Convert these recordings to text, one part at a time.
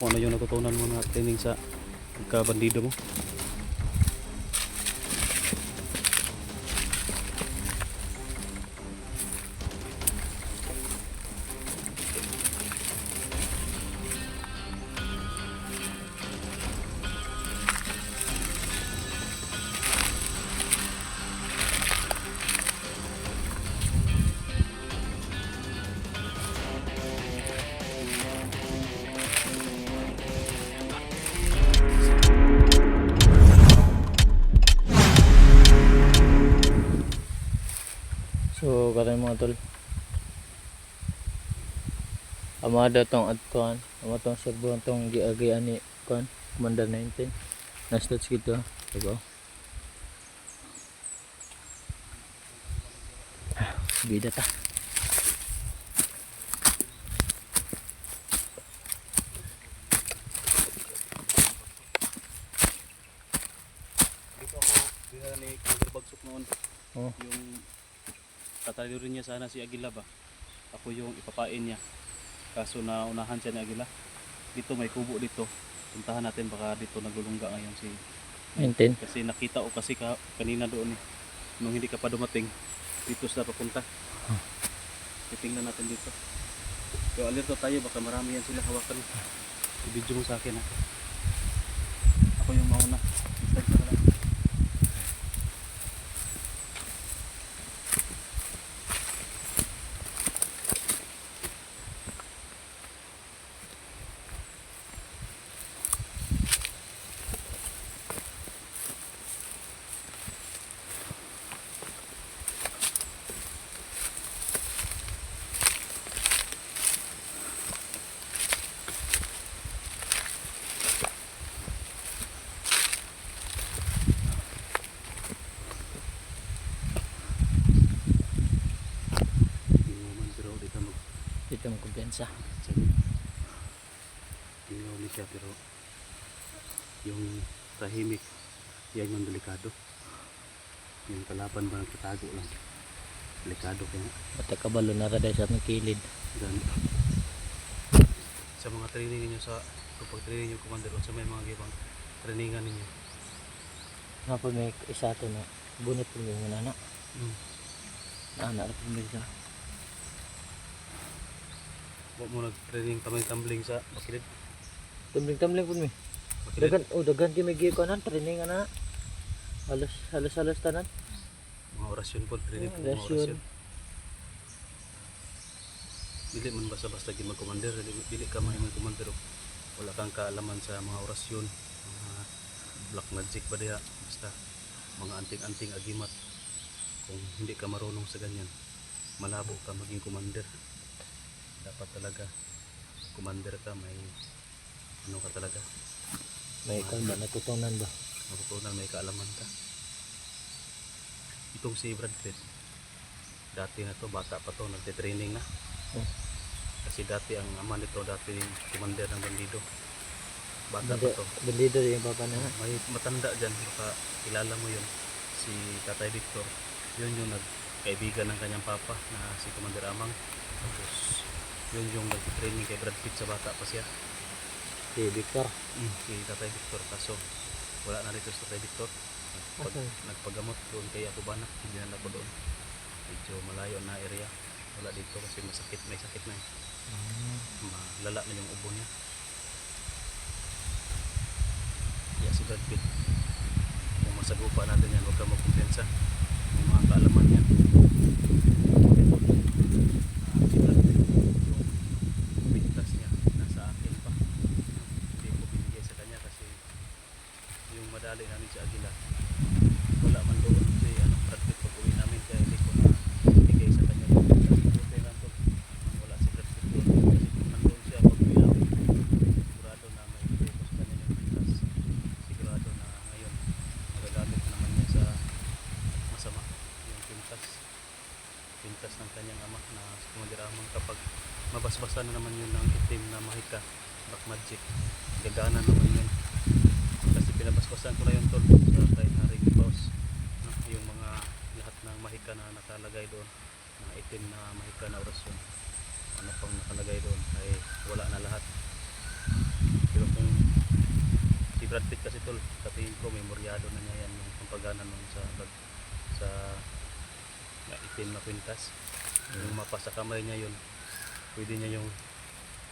Kung ano yung natutunan mo na training sa pagkabandido mo. So karon mga tol, amada tong adtuan, amatong serbuhan tong giagian ni kon Commander 19. Nastats kita, diba? Bida ta. Dito ako, dinala ni Commander Bagsok noon. Oh. Yung tatalino rin niya sana si Agila ba? Ako yung ipapain niya. Kaso na unahan siya ni Agila. Dito may kubo dito. Puntahan natin baka dito naglulungga ngayon si 19. kasi nakita ko kasi kanina doon eh. Nung hindi ka pa dumating, dito sila papunta. Titingnan natin dito. So alerto tayo, baka marami yan sila hawakan. I-video mo sa akin ha. Ako yung mauna. Start na lang. Dito mo kumpiyansa. Tingnan ni siya pero yung tahimik yan yung delikado. Yung kalaban ba nagtatago lang. Delikado kaya. Matakabalo na raday sa atong kilid. Gani. Sa mga training niyo sa kapag training niyo commander sa may mga gibang trainingan ninyo. Nga po may isa to na bunot po yung nana. Nana po may isa. Huwag mo nag-training tumbling sa bakilid. Tumbling po may. Bakilid. Dagan di may giyo kanan training ana. Halos tanan. Mga orasyon po, training po mga Orasyon. orasyon. Dili man basta-basta gi mag-commander, dili ka may commander. Wala kang kaalaman sa mga orasyon, mga black magic ba diha, basta mga anting-anting agimat. Kung hindi ka marunong sa ganyan, malabo ka maging commander. Dapat talaga commander ka, may ano ka talaga, May kan ba natutunan ba? matutunan, may kaalaman ka. Itong si Brad Pitt, dati na to, bata pa to, nagte-training na. Oh. Kasi dati ang ama nito, dati commander ng bandido. Bata pa to. Bandido yung papa na. May matanda dyan, baka kilala mo yun, si Tatay Victor. Yun yung nagkaibigan ng kanyang papa na si Commander Amang. Tapos yun yung nag-training kay Brad Pitt sa bata pa siya. Si Victor. Si Tatay Victor, kaso wala na rito si Tatay Victor. Nagpagamot doon kay Akubana, hindi na ako doon. Medyo malayo na area. Wala dito kasi masakit, may sakit na malala na yung ubo niya. Kaya si Brad Pitt, kung masagupa natin yan, huwag ka magkumpensa. May mga kaalaman yan. Si Brad Pitt, yung pintas niya nasa akin pa. Hindi ko binigay sa kanya kasi yung madali namin si Agila, wala man doon si Brad Pitt pag uwi namin, kaya hindi ko na bigay sa kanya. Kasi buti lang to, wala si Brad Pitt doon. Kasi kung nandun siya pag uwi namin, sigurado na may bigay ko sa kanya yung pintas. Sigurado na ngayon magagamit naman niya sa masama yung pintas ng kanyang ama na si Commander Amang. Kapag mabasbasan na naman yun ng itim na mahika, black magic, gagana naman yun. Kasi pinabasbasan ko na yun tol sa kay Haring Boss, no? Yung mga lahat ng mahika na nakalagay doon, mga itim na mahika na orasyon, ano pang nakalagay doon ay wala na lahat. Brad Pitt kasi tol, katingin ko memoryado na niya yan yung pagana nun sa itim na kwintas. Yung mapa sa kamay niya yun, pwede niya yung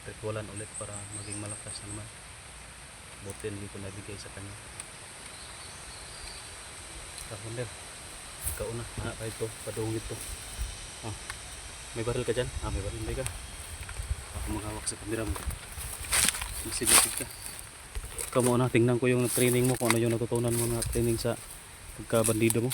ritualan ulit para maging malakas na naman. Buti hindi ko nabigay sa kanya. Kapunder, ikaw na, kahit to, padungit to. May baril ka dyan? May baril, hindi ka. Ako maghawak sa kamera mo. Sige ka. Ikaw muna, tingnan ko yung training mo, kung ano yung natutunan mo na training sa pagkabandido mo.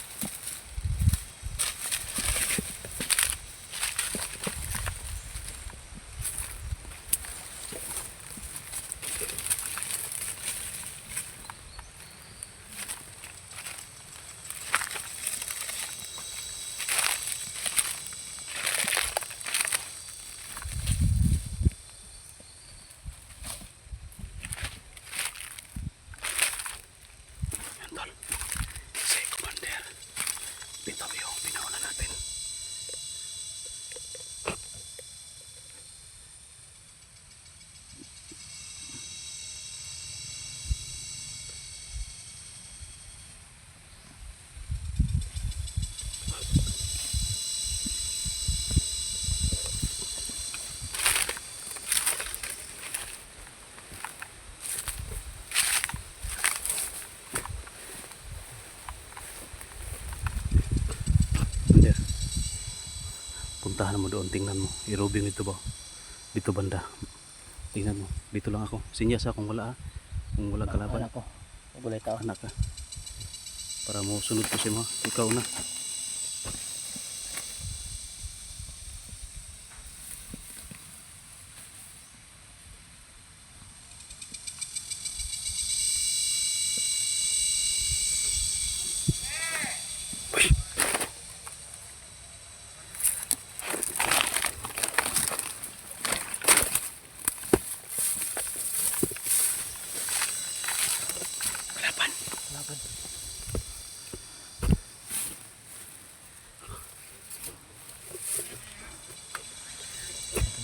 Puntahan mo doon, tingnan mo. Irobing ito ba? Dito banda. Tingnan mo. Dito lang ako. Sinyas kung wala Kung walang kalaban. Anak ko. Gulay tao. Anak ka. Para mo sunod ko siya mo. Ikaw na.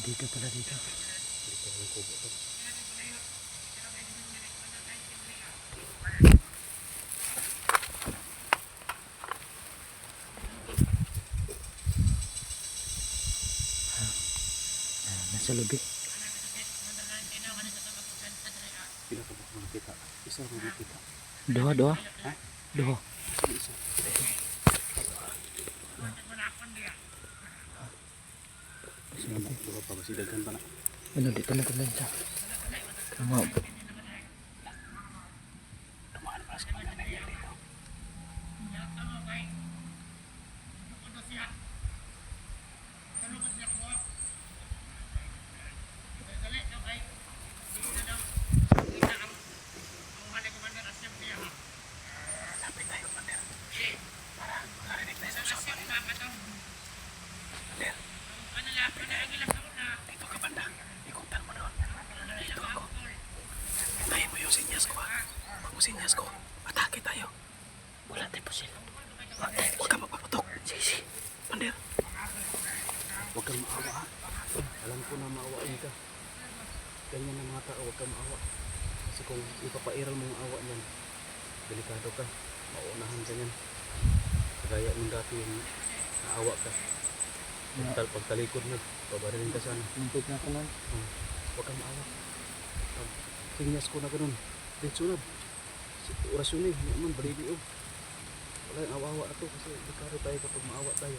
Dito pala dito. Dito ang kubo to. Nasa lobby. Pila ka ba makita? Isa mo makita. Doha. Ha? Doha. Isa. Dua pa ba? Sidagan pa na. Ano dito na kumensya. Tama. Tumahan pa sa mga nangyayari dito. Lapit tayo, Commander. Para makarinig tayo sa usapan. Commander. Dito ka banda. Ikutan mo doon. Dito ako. Tayo mo yung sinyas ko, ha? Pag mo sinyas ko, atake tayo. Wala tayo po sila. Huwag ka magpaputok. Sige. Commander. Huwag kang maawa, ha? Alam ko na maawain ka. Ganyan ng mga tao, huwag kang maawa. Kasi kung ipapairal mo ang awa niyan, delikado ka. Maunahan ka niyan. Kagaya nung dati yung naawa ka. Pagtalikod na, pabarilin ka sana. Muntik na ko lang. Huwag kang maawa. Pag sinyas ko na ganun, diretso na. Orasyon eh, naman, balili oh. Wala yung awawa na to kasi delikado tayo kapag maawa tayo.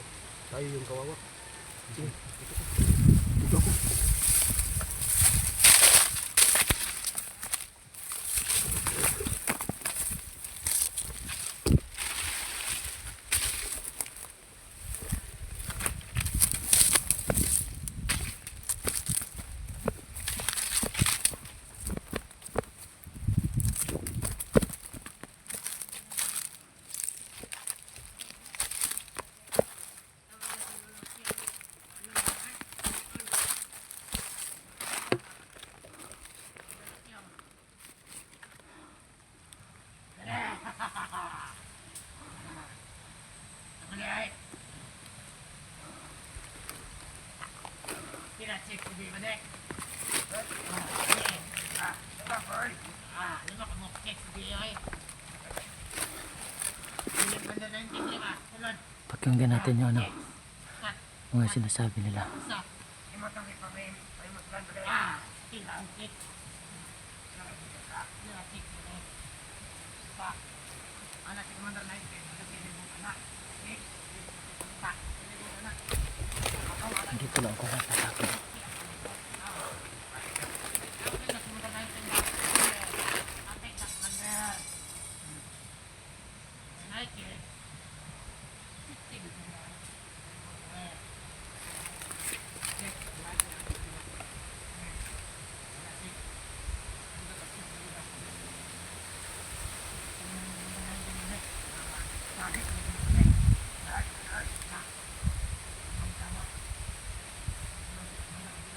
Tayo yung kawawa. Sige, dito ka. Dito ako. Pakinggan natin yung ano, mga sinasabi nila. Dito lang ako natatapos.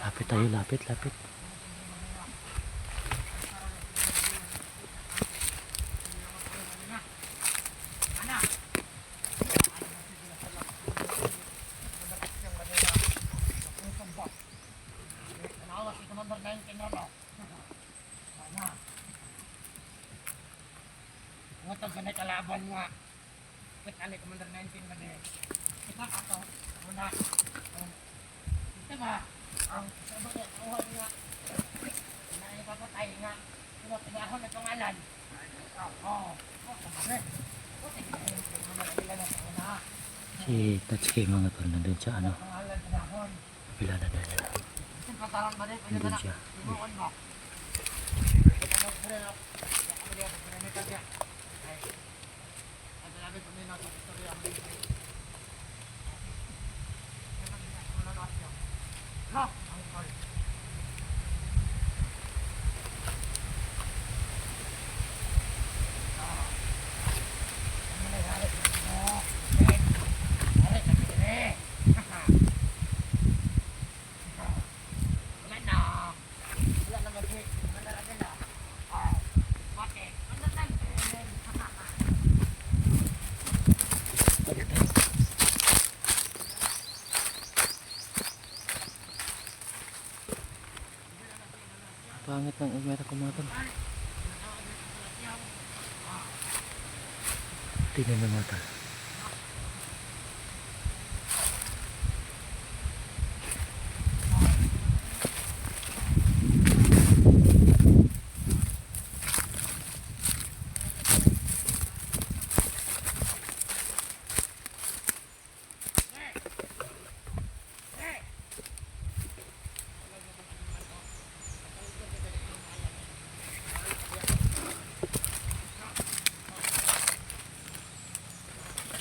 Lapit tayo, lapit, lapit. Ngotong sa kalaban nga. Wait, ano, Commander 19 ba din? Ika ka to. Muna. Ito ba? Ang sabi niya, uwan nga. Naipapatay nga. Sino, pinahon na pangalan. Oo. Kamari. Si Tatsuki mga tol nandun sa ano, Pangalan, pinahon. kapila na doon. Sino katawan ba din? Pwede Nandun na. siya. Ibuon mo. Ano, pwede na. Ako diyan, pwede na niya. Ay. Ang sabi ko nila sa istorya ang dito. No, ang call. Pangit ng umera ko mga tol. Tingnan mo mga tol.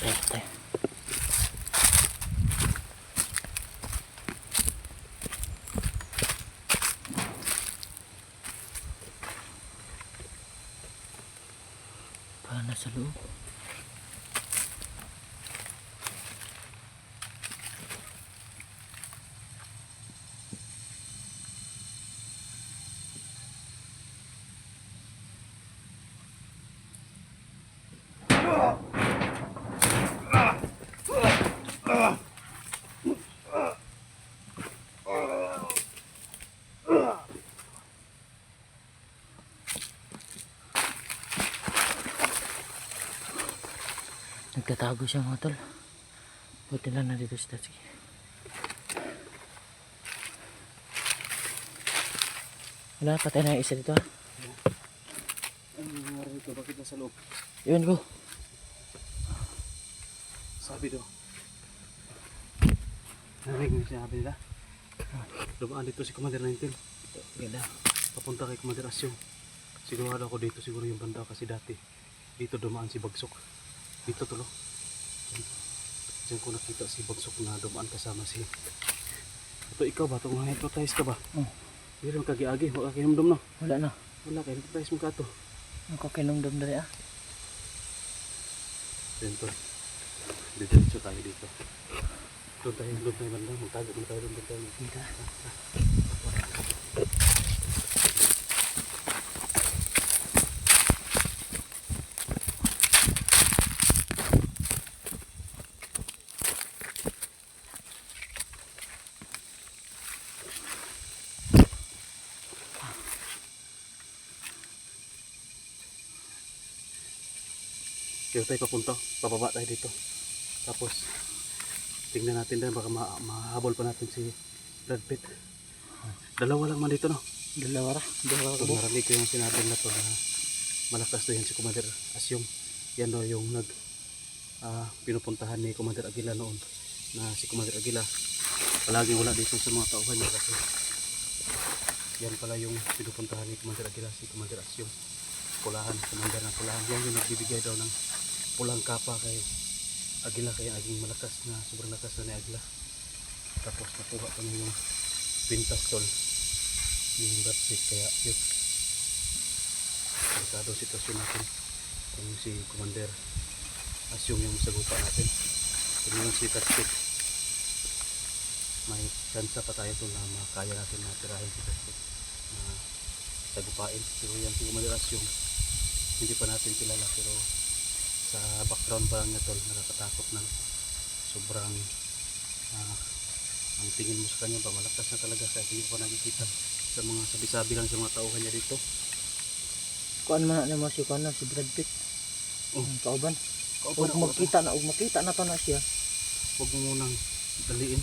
Ito. Paano sa loob? Nagtatago siya mga tol. Buti lang nandito si Tatsuki. Wala, patay na yung isa dito ha. Ano nangyari dito? Bakit nasa loob? Yun ko. Sabi daw. Narinig mo sinabi nila? Dumaan dito si Commander 19. Ganda. Papunta kay Commander Asyong. Sigurado ako dito siguro yung banda kasi dati dito dumaan si Bagsok. Dito tulo. Diyan ko nakita si Bagsok na dumaan kasama si... Ito ikaw ba? Itong hypnotize ka ba? Oh. Hindi rin kagiagi. Wala kinumdum no? Wala na. Wala ka. Hypnotize mo ka ito. Ako kinumdum dali ah. Dito. Didiretso tayo dito. Doon tayo banda. Magtago mo tayo doon tayo. Dito. Dito tayo papunta. Pababa tayo dito. Tapos, tingnan natin din. Baka mahabol pa natin si Brad Pitt. Dalawa lang man dito, no? Dalawa ra. Dalawa Kung ka. narinig ko yung sinabi na to na malakas to yan si Commander Asyong. Yan daw yung pinupuntahan ni Commander Aguila noon. Na si Commander Aguila palagi wala dito sa mga tauhan niya kasi yan pala yung pinupuntahan ni Commander Aguila, si Commander Asyong. Pulahan, Commander ng Pulahan. Yan yung nagbibigay daw ng pulang kapa kay Aguila, kaya naging malakas na, sobrang lakas na ni Aguila. Tapos nakuha pa niya yung pintas tol yung Brad Pitt, kaya yun delikado sitwasyon natin kung si Commander Asyong yung sagupa natin. Kung yung si Brad Pitt, may chance pa tayo to na makaya natin na tirahin si Brad Pitt na sagupain. Pero yan si Commander Asyong hindi pa natin kilala, pero sa background pa lang niya tol, nakakatakot na sobrang ang tingin mo sa kanya ba malakas na talaga sa hindi ko pa nakikita sa mga sabi-sabi lang sa mga tauhan niya dito. Kuan man na mo si kuan na si Brad Pitt. Oh. Ang kauban. Kauban Ug makita na to na siya. Huwag mo munang daliin.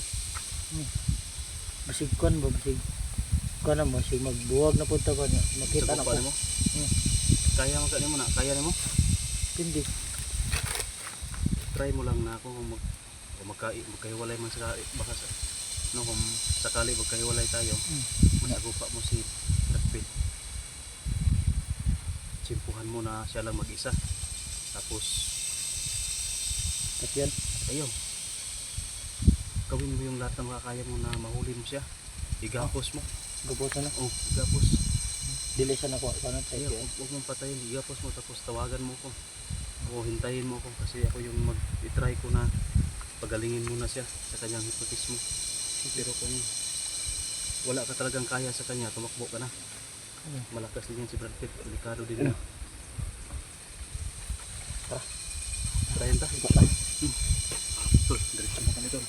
Basig kuan ba basig kuan na mo sig magbuwag na punta ko niya. Makita na Sagupa ko. mo. Kaya mo kanimo na, kaya nimo. Hindi. Try mo lang na ako kung magkahiwalay man sa baka sa no, kung sakali magkahiwalay tayo, masagupa mo si Brad Pitt. Simpuhan mo na siya lang mag-isa. Tapos At yan. ayun, gawin mo yung lahat ng makakaya mo na mahuli mo siya. Igapos mo. Gabutan na. Oh, igapos. Dili siya na ko kuan Ayaw, tayo. huwag mong patayin. Igapos mo tapos tawagan mo ko. O hintayin mo ko kasi ako yung mag-try ko na pagalingin muna siya sa kanyang hypnotismo. Pero kung wala ka talagang kaya sa kanya, tumakbo ka na. Malakas din yan si Brad Pitt. Delikado din yan. Tara. Tarayan ta. Tol, diretso na kami tol.